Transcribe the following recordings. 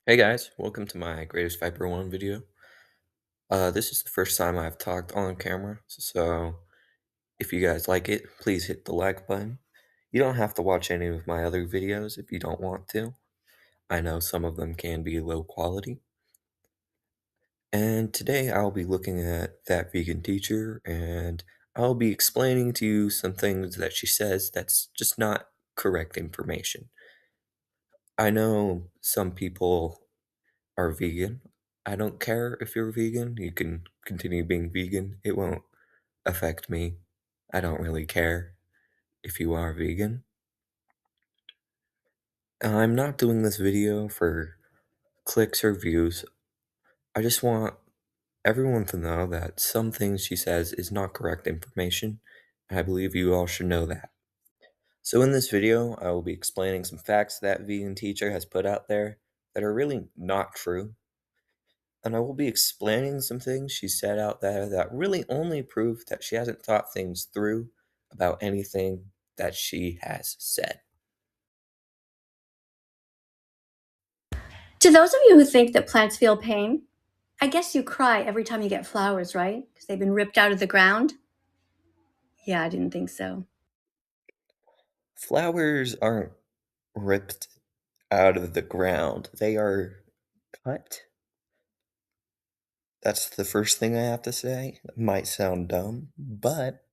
Hey guys, welcome to my Greatest Viper 1 video. This is the first time I've talked on camera, so if you guys like it, please hit the like button. You don't have to watch any of my other videos if you don't want to. I know some of them can be low quality. And today I'll be looking at that vegan teacher and I'll be explaining to you some things that she says that's just not correct information. I know some people are vegan. I don't care if you're vegan. You can continue being vegan. It won't affect me. I don't really care if you are vegan. I'm not doing this video for clicks or views. I just want everyone to know that some things she says is not correct information, and I believe you all should know that. So in this video, I will be explaining some facts that vegan teacher has put out there that are really not true. And I will be explaining some things she said out there that really only prove that she hasn't thought things through about anything that she has said. To those of you who think that plants feel pain, I guess you cry every time you get flowers, right? Because they've been ripped out of the ground? Yeah, I didn't think so. Flowers aren't ripped out of the ground, they are cut. That's the first thing I have to say. It might sound dumb, but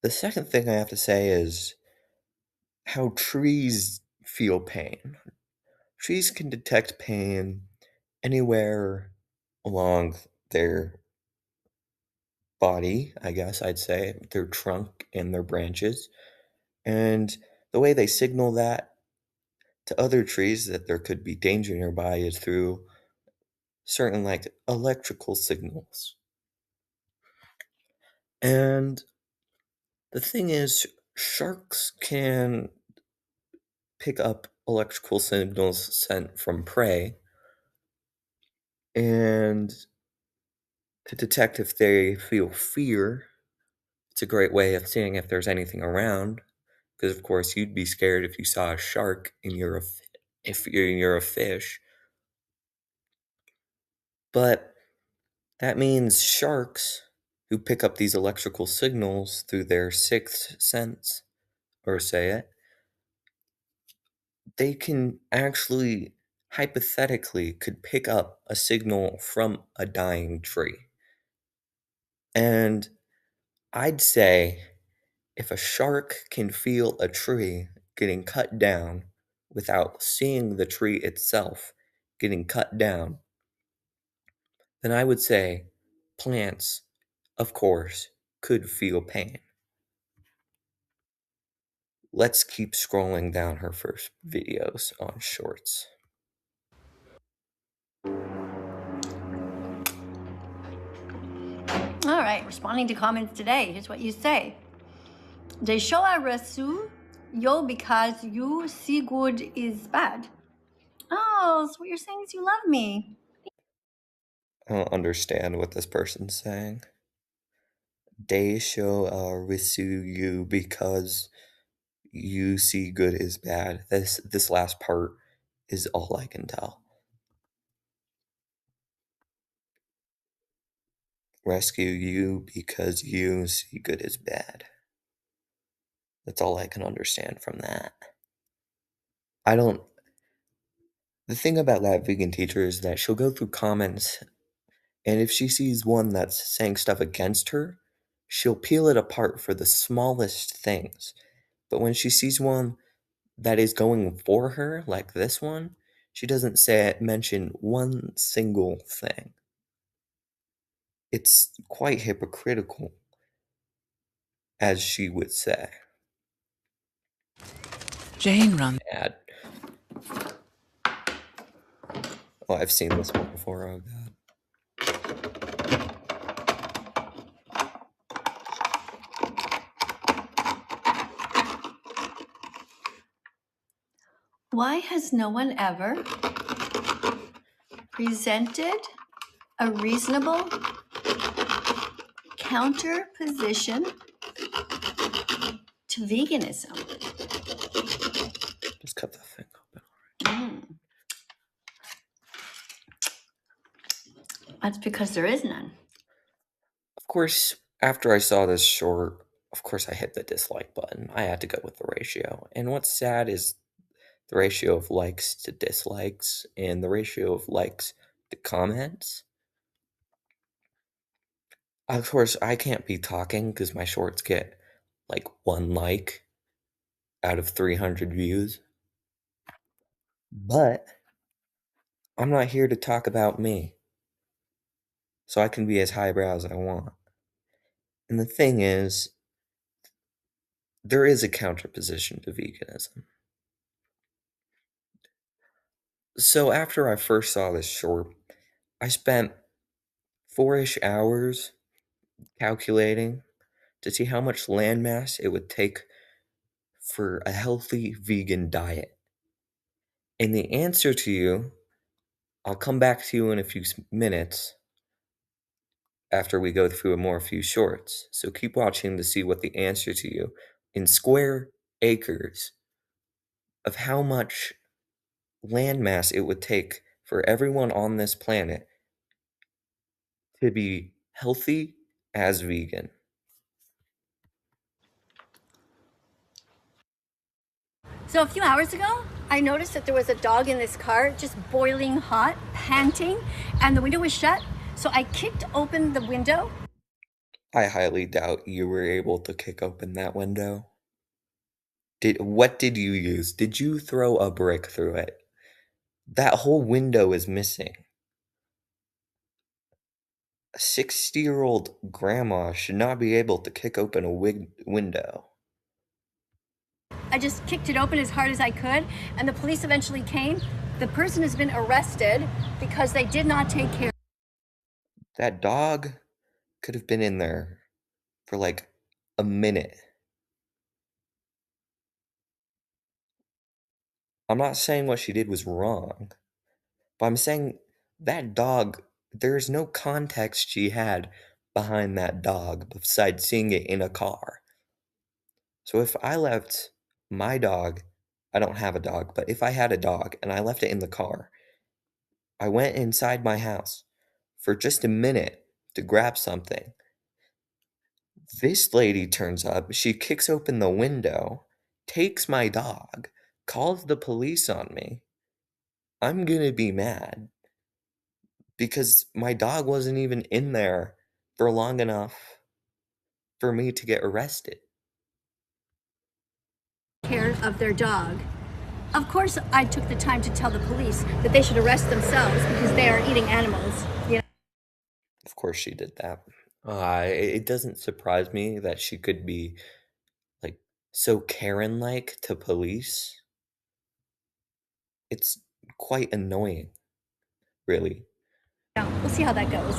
the second thing I have to say is how trees feel pain. Trees can detect pain anywhere along their body, I guess I'd say, their trunk and their branches. And the way they signal that to other trees that there could be danger nearby is through certain like electrical signals. And the thing is, sharks can pick up electrical signals sent from prey and to detect if they feel fear. It's a great way of seeing if there's anything around. Because of course you'd be scared if you saw a shark and you're a fish. But that means sharks who pick up these electrical signals through their sixth sense, or say it, they can actually hypothetically could pick up a signal from a dying tree. And I'd say if a shark can feel a tree getting cut down without seeing the tree itself getting cut down, then I would say plants, of course, could feel pain. Let's keep scrolling down her first videos on shorts. All right, responding to comments today. Here's what you say. They show a resu yo because you see good is bad. Oh, so what you're saying is you love me. I don't understand what this person's saying. They show risu you because you see good is bad. This last part is all I can tell. Rescue you because you see good is bad. That's all I can understand from that. I don't. The thing about that vegan teacher is that she'll go through comments, and if she sees one that's saying stuff against her, she'll peel it apart for the smallest things. But when she sees one that is going for her, like this one, she doesn't mention one single thing. It's quite hypocritical, as she would say. Jane runs. Ad. Oh, I've seen this one before. Oh god. Why has no one ever presented a reasonable counter position to veganism? Just cut the thing open. That's because there is none. Of course, after I saw this short, of course I hit the dislike button. I had to go with the ratio. And what's sad is the ratio of likes to dislikes and the ratio of likes to comments. Of course, I can't be talking because my shorts get like 1 like out of 300 views. But I'm not here to talk about me, so I can be as highbrow as I want. And the thing is, there is a counterposition to veganism. So after I first saw this short, I spent 4-ish hours calculating to see how much land mass it would take for a healthy vegan diet. And the answer to you, I'll come back to you in a few minutes after we go through a few shorts. So keep watching to see what the answer to you in square acres of how much land mass it would take for everyone on this planet to be healthy as vegan. So a few hours ago, I noticed that there was a dog in this car, just boiling hot, panting, and the window was shut. So I kicked open the window. I highly doubt you were able to kick open that window. What did you use? Did you throw a brick through it? That whole window is missing. A 60-year-old grandma should not be able to kick open a window. I just kicked it open as hard as I could, and the police eventually came. The person has been arrested because they did not take care. That dog could have been in there for like a minute. I'm not saying what she did was wrong, but I'm saying that dog, there's no context she had behind that dog besides seeing it in a car. So if I left my dog, I don't have a dog, but if I had a dog and I left it in the car, I went inside my house for just a minute to grab something. This lady turns up, she kicks open the window, takes my dog, calls the police on me. I'm gonna be mad because my dog wasn't even in there for long enough for me to get arrested. Care of their dog. Of course, I took the time to tell the police that they should arrest themselves because they are eating animals. You know? Of course, she did that. It doesn't surprise me that she could be like so Karen like to police. It's quite annoying, really. We'll see how that goes.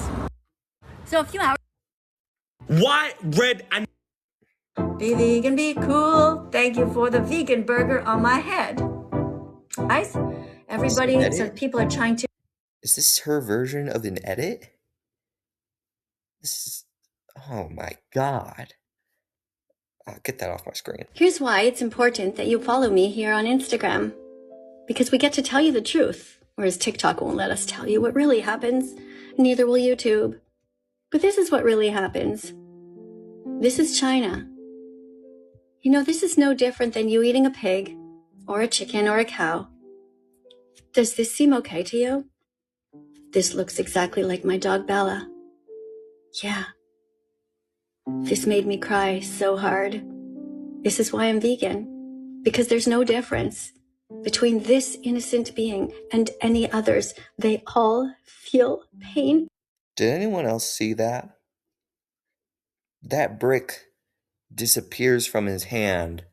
So a few hours. White, red, and Be vegan, be cool. Thank you for the vegan burger on my head. Ice. Everybody, so people are trying to. Is this her version of an edit? This is, oh my god. Get that off my screen. Here's why it's important that you follow me here on Instagram. Because we get to tell you the truth, whereas TikTok won't let us tell you what really happens. Neither will YouTube. But this is what really happens. This is China. You know, this is no different than you eating a pig, or a chicken, or a cow. Does this seem okay to you? This looks exactly like my dog Bella. Yeah. This made me cry so hard. This is why I'm vegan. Because there's no difference between this innocent being and any others. They all feel pain. Did anyone else see that? That brick disappears from his hand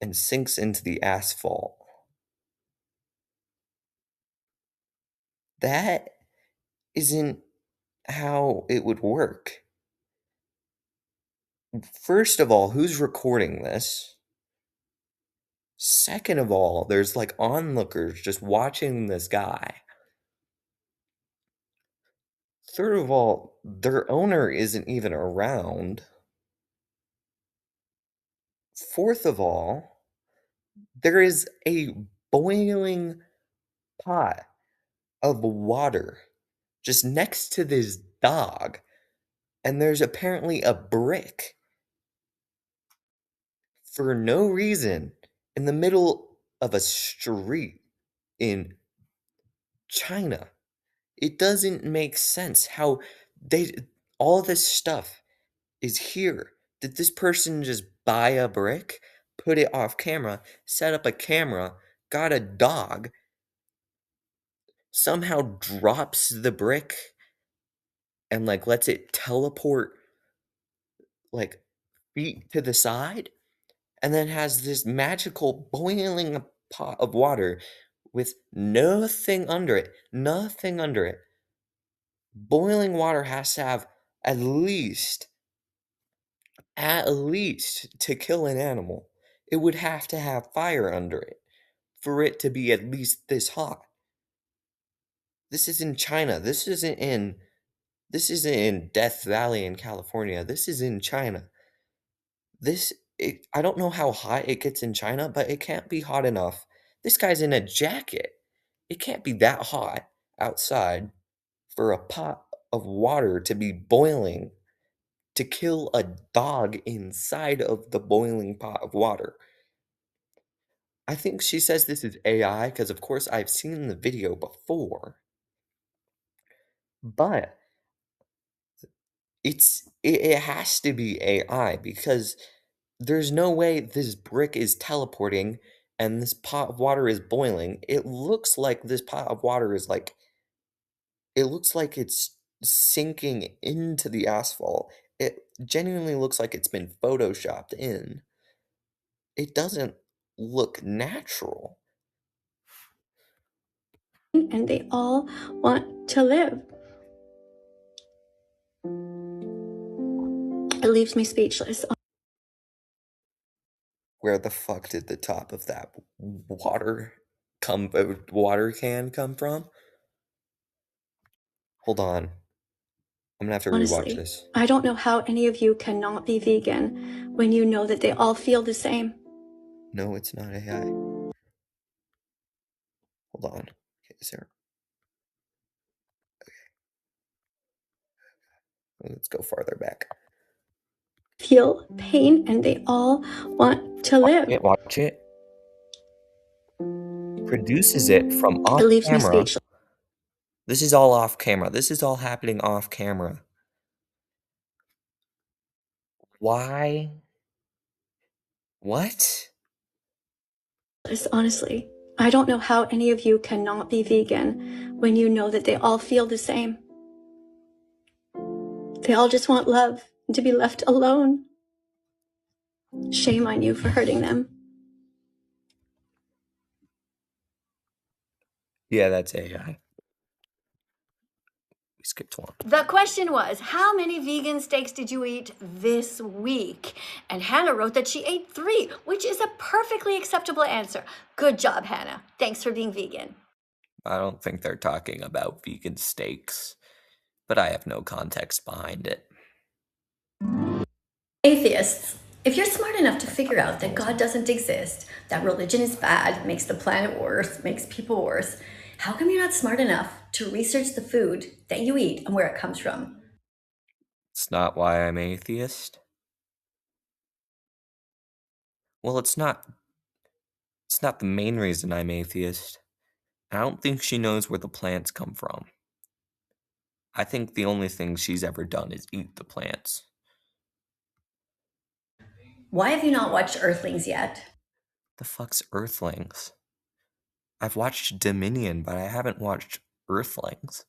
and sinks into the asphalt. That isn't how it would work. First of all, who's recording this? Second of all, there's like onlookers just watching this guy. Third of all, their owner isn't even around. Fourth of all, there is a boiling pot of water just next to this dog, and there's apparently a brick for no reason in the middle of a street in China. It doesn't make sense how they all this stuff is here. Did this person just buy a brick, put it off camera, set up a camera, got a dog, somehow drops the brick and like lets it teleport like feet to the side and then has this magical boiling pot of water with nothing under it, nothing under it. Boiling water has to have at least to kill an animal, it would have to have fire under it for it to be at least this hot. This is in China. This isn't in Death Valley in California. This is in China. I don't know how hot it gets in China, but it can't be hot enough. This guy's in a jacket. It can't be that hot outside for a pot of water to be boiling to kill a dog inside of the boiling pot of water. I think she says this is AI because, of course, I've seen the video before, but it has to be AI because there's no way this brick is teleporting and this pot of water is boiling. It looks like this pot of water is like it looks like it's sinking into the asphalt. It genuinely looks like it's been photoshopped in. It doesn't look natural. And they all want to live. It leaves me speechless. Where the fuck did the top of that water can come from? Hold on. I'm gonna have to rewatch Honestly, this. I don't know how any of you cannot be vegan when you know that they all feel the same. No, it's not AI. Hold on. Okay, is there? Let's go farther back. Feel pain and they all want to live. Watch it. Produces it from It off leaves me camera. speechless. This is all off camera. This is all happening off camera. Why? What? Honestly, I don't know how any of you cannot be vegan when you know that they all feel the same. They all just want love and to be left alone. Shame on you for hurting them. Yeah, that's AI. We skipped one. The question was, how many vegan steaks did you eat this week? And Hannah wrote that she ate 3, which is a perfectly acceptable answer. Good job, Hannah. Thanks for being vegan. I don't think they're talking about vegan steaks, but I have no context behind it. Atheists, if you're smart enough to figure out that God doesn't exist, that religion is bad, makes the planet worse, makes people worse, how come you're not smart enough to research the food that you eat and where it comes from? It's not why I'm atheist. Well, it's not the main reason I'm atheist. I don't think she knows where the plants come from. I think the only thing she's ever done is eat the plants. Why have you not watched Earthlings yet? The fuck's Earthlings? I've watched Dominion, but I haven't watched Earthlings.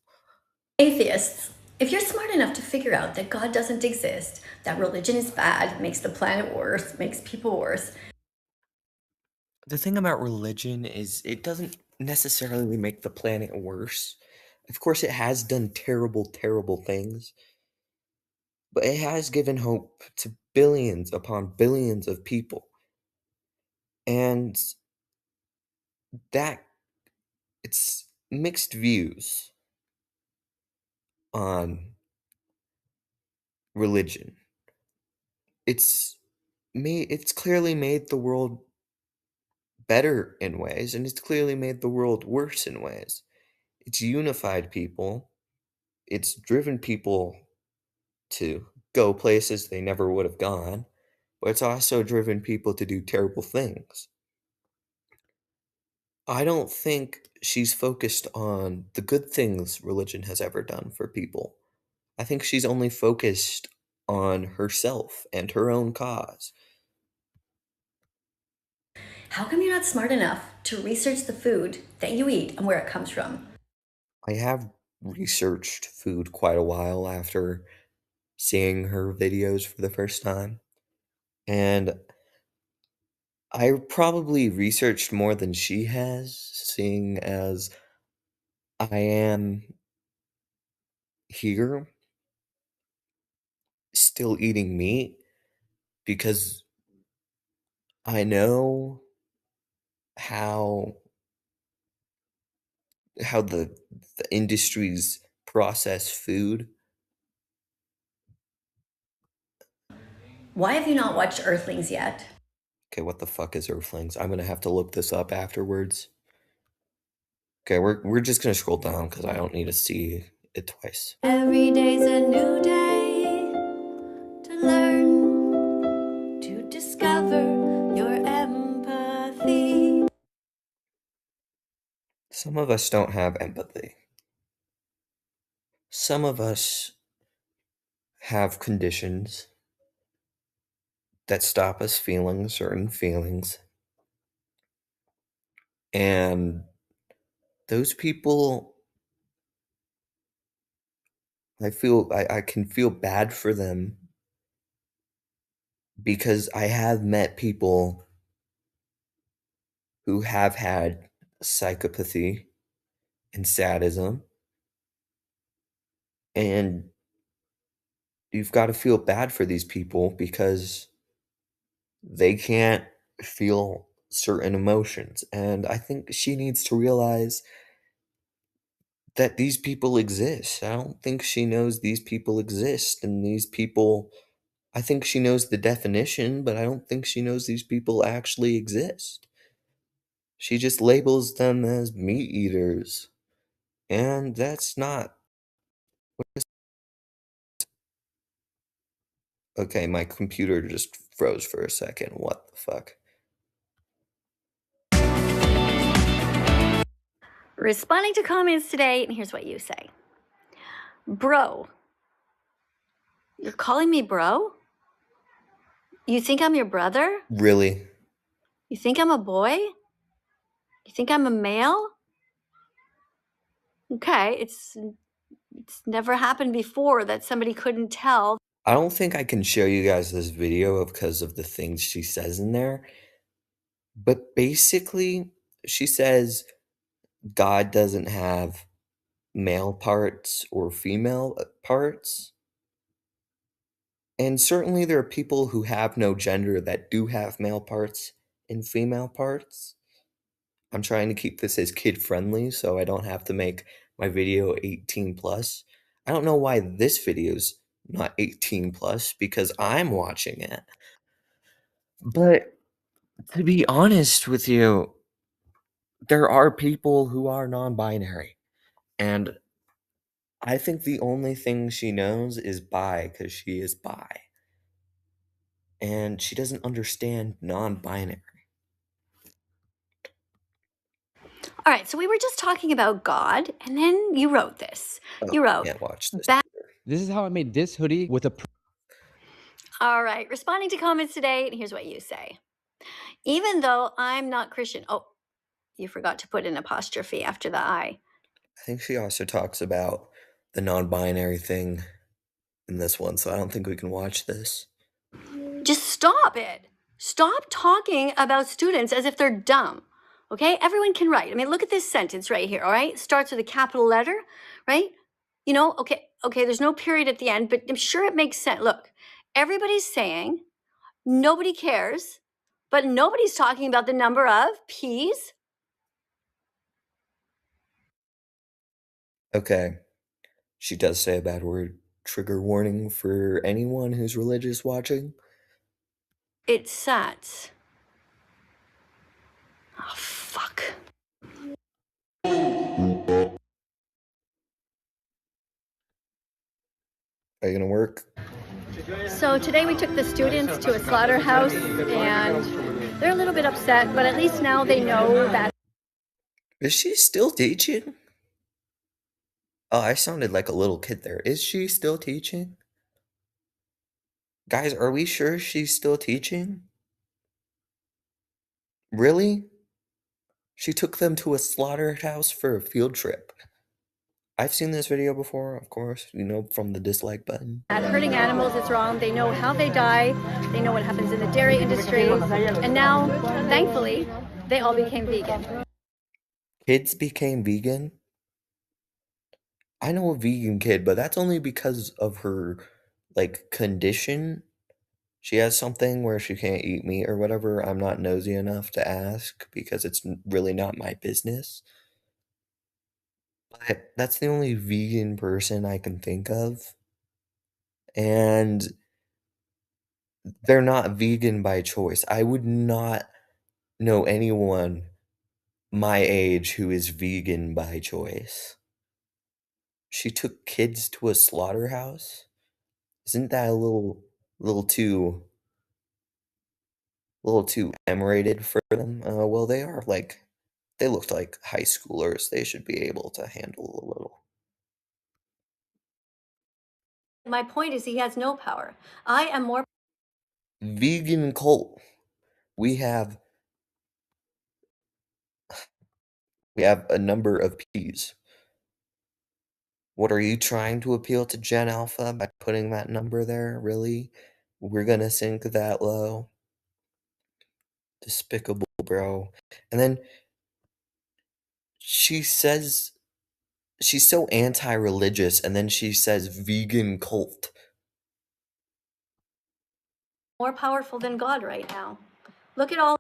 Atheists, if you're smart enough to figure out that God doesn't exist, that religion is bad, makes the planet worse, makes people worse. The thing about religion is it doesn't necessarily make the planet worse. Of course, it has done terrible, terrible things, but it has given hope to billions upon billions of people. And that it's mixed views on religion. It's clearly made the world better in ways, and it's clearly made the world worse in ways. It's unified people, it's driven people to go places they never would have gone, but it's also driven people to do terrible things. I don't think she's focused on the good things religion has ever done for people. I think she's only focused on herself and her own cause. How come you're not smart enough to research the food that you eat and where it comes from? I have researched food quite a while after seeing her videos for the first time, and I probably researched more than she has, seeing as I am here still eating meat because I know how how the industries process food. Why have you not watched Earthlings yet? Okay, what the fuck is Earthlings? I'm gonna have to look this up afterwards. Okay, we're just gonna scroll down because I don't need to see it twice. Every day's a new day to learn, to discover your empathy. Some of us don't have empathy. Some of us have conditions that stop us feeling certain feelings, and those people, I can feel bad for them because I have met people who have had psychopathy and sadism, and you've gotta feel bad for these people because they can't feel certain emotions, and I think she needs to realize that these people exist. I don't think she knows these people exist, and these people I think she knows the definition, but I don't think she knows these people actually exist. She just labels them as meat eaters, and that's not okay, my computer just froze for a second. What the fuck? Responding to comments today, and here's what you say. Bro. You're calling me bro? You think I'm your brother? Really? You think I'm a boy? You think I'm a male? Okay, it's never happened before that somebody couldn't tell. I don't think I can show you guys this video because of the things she says in there, but basically, she says God doesn't have male parts or female parts. And certainly there are people who have no gender that do have male parts and female parts. I'm trying to keep this as kid friendly so I don't have to make my video 18 plus. I don't know why this video's not 18 plus because I'm watching it. But to be honest with you, there are people who are non-binary, and I think the only thing she knows is bi because she is bi, and she doesn't understand non-binary. All right, so we were just talking about God, and then you wrote this. Oh, You I wrote, can't watch this "Ba-" either. This is how I made this hoodie with a All right, responding to comments today, and here's what you say. Even though I'm not Christian, oh, you forgot to put an apostrophe after the I. I think she also talks about the non-binary thing in this one, so I don't think we can watch this. Just stop it. Stop talking about students as if they're dumb. Okay? Everyone can write. I mean, look at this sentence right here, all right? Starts with a capital letter, right? You know, okay, there's no period at the end, but I'm sure it makes sense. Look, everybody's saying nobody cares, but nobody's talking about the number of peas. Okay, she does say a bad word. Trigger warning for anyone who's religious watching. It sats. Oh, fuck. Are you gonna work? So today we took the students to a slaughterhouse and they're a little bit upset, but at least now they know that. Is she still teaching? Oh, I sounded like a little kid there. Is she still teaching? Guys, are we sure she's still teaching? Really? She took them to a slaughterhouse for a field trip. I've seen this video before, of course, from the dislike button. Hurting animals is wrong. They know how they die. They know what happens in the dairy industry. And now, thankfully, they all became vegan. Kids became vegan? I know a vegan kid, but that's only because of her, condition. She has something where she can't eat meat or whatever. I'm not nosy enough to ask because it's really not my business. But that's the only vegan person I can think of. And they're not vegan by choice. I would not know anyone my age who is vegan by choice. She took kids to a slaughterhouse? Isn't that a little too M-rated for them? Well, they looked like high schoolers. They should be able to handle a little. My point is he has no power. I am more Vegan cult. We have a number of P's. What are you trying to appeal to Gen Alpha by putting that number there? Really? We're gonna sink that low? Despicable, bro. And then she says she's so anti-religious, and then she says vegan cult. powerful than God right now. Look at all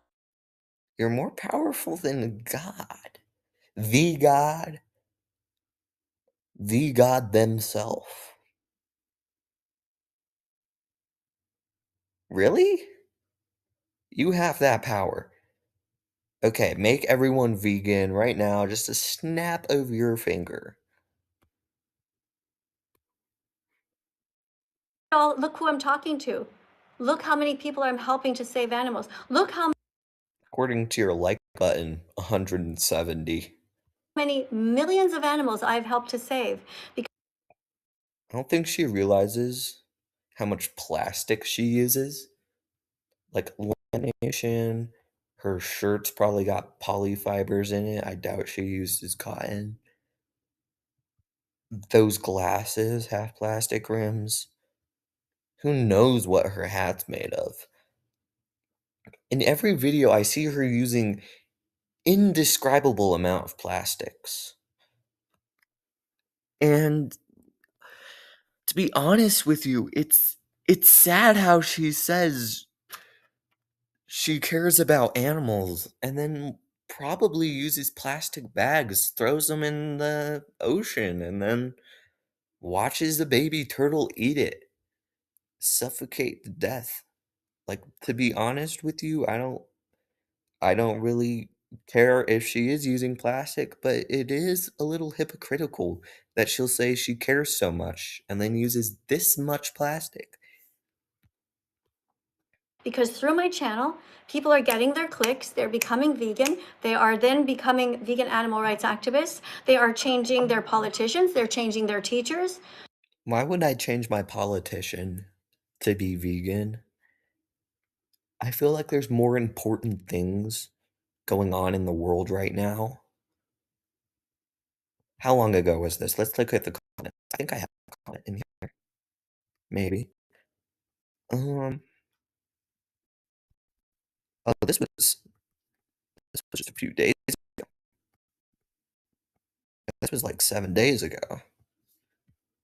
You're more powerful than God. The God. The God themselves. Really? You have that power. Okay, make everyone vegan right now, just a snap of your finger. look who I'm talking to. Look how many people I'm helping to save animals. Look how According to your like button, 170. many millions of animals I've helped to save. I don't think she realizes how much plastic she uses. Like lamination, her shirt's probably got polyfibers in it. I doubt she uses cotton. Those glasses have plastic rims. Who knows what her hat's made of? In every video, I see her using indescribable amount of plastics. And to be honest with you, it's sad how she says she cares about animals and then probably uses plastic bags, throws them in the ocean, and then watches the baby turtle eat it, suffocate to death. Like, to be honest with you, I don't really care if she is using plastic, but it is a little hypocritical that she'll say she cares so much and then uses this much plastic. because through my channel, people are getting their clicks, they're becoming vegan, they are then becoming vegan animal rights activists, they are changing their politicians, they're changing their teachers. Why would I change my politician to be vegan? I feel like there's more important things going on in the world right now. How long ago was this? Let's look at the comments. I think I have a comment in here. Maybe. Oh, this was just a few days ago. This was like 7 days ago.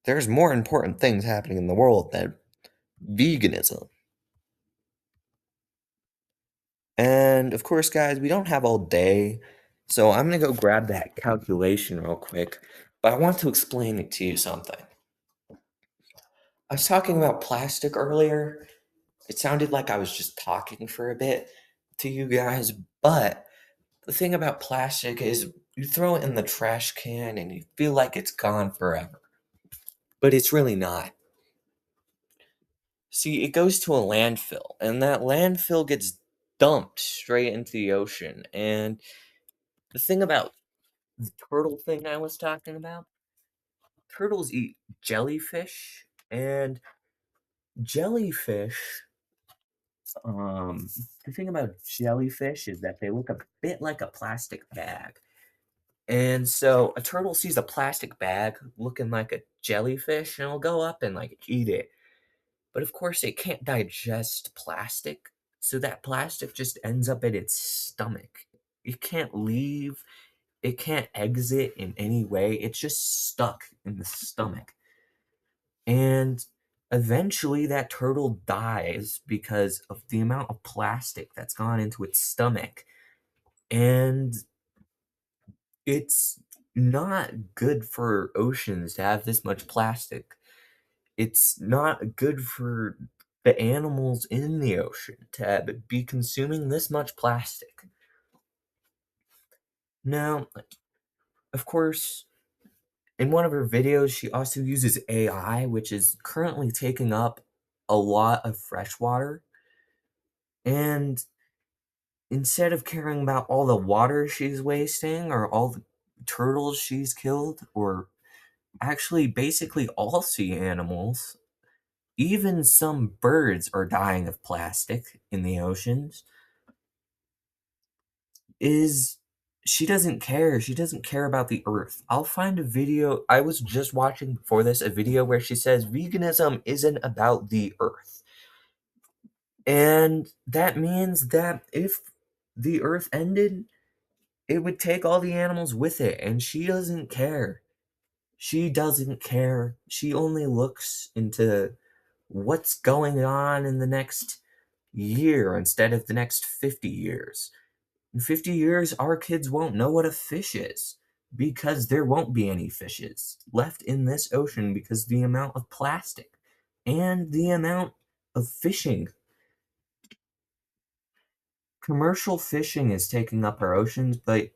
There's more important things happening in the world than veganism. And of course, guys, we don't have all day, so I'm gonna go grab that calculation real quick. But I want to explain it to you something. I was talking about plastic earlier. It sounded like I was just talking for a bit to you guys, but the thing about plastic is you throw it in the trash can and you feel like it's gone forever. But it's really not. See, it goes to a landfill, and that landfill gets dumped straight into the ocean. And the thing about the turtle thing I was talking about, turtles eat jellyfish, and jellyfish, the thing about jellyfish is that they look a bit like a plastic bag. And so a turtle sees a plastic bag looking like a jellyfish and it'll go up and like eat it. But of course, it can't digest plastic. So that plastic just ends up in its stomach. It can't leave, it can't exit in any way. It's just stuck in the stomach. And eventually, that turtle dies because of the amount of plastic that's gone into its stomach. And it's not good for oceans to have this much plastic. It's not good for the animals in the ocean to be consuming this much plastic. Now, of course, in one of her videos, she also uses AI, which is currently taking up a lot of fresh water. And instead of caring about all the water she's wasting or all the turtles she's killed, or actually basically all sea animals, even some birds are dying of plastic in the oceans, is she doesn't care. She doesn't care about the earth. I'll find a video. I was just watching before this a video where she says veganism isn't about the earth. And that means that if the earth ended, it would take all the animals with it, and she doesn't care. She doesn't care. She only looks into what's going on in the next year instead of the next 50 years. In 50 years, our kids won't know what a fish is because there won't be any fishes left in this ocean because the amount of plastic and the amount of fishing. Commercial fishing is taking up our oceans, but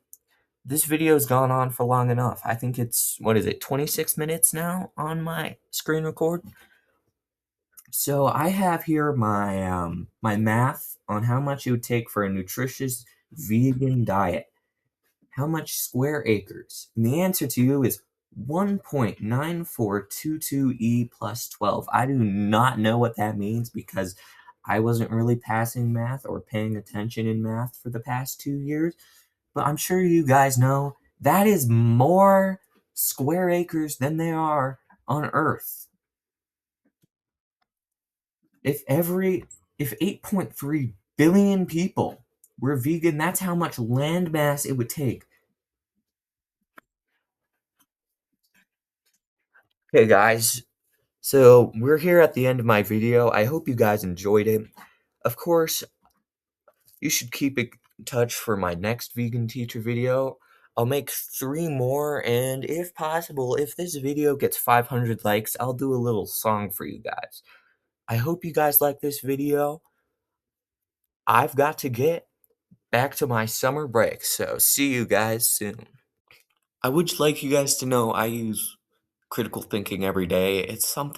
this video's gone on for long enough. I think it's, what is it, 26 minutes now on my screen record? So I have here my math on how much it would take for a nutritious vegan diet. How much square acres? And the answer to you is 1.9422 plus 12. I do not know what that means because I wasn't really passing math or paying attention in math for the past 2 years. But I'm sure you guys know that is more square acres than there are on Earth. If 8.3 billion people were vegan, that's how much land mass it would take. Okay, guys, so we're here at the end of my video. I hope you guys enjoyed it. Of course, you should keep in touch for my next vegan teacher video. I'll make 3 more, and if possible, if this video gets 500 likes, I'll do a little song for you guys. I hope you guys like this video. I've got to get back to my summer break, so see you guys soon. I would like you guys to know I use critical thinking every day. It's something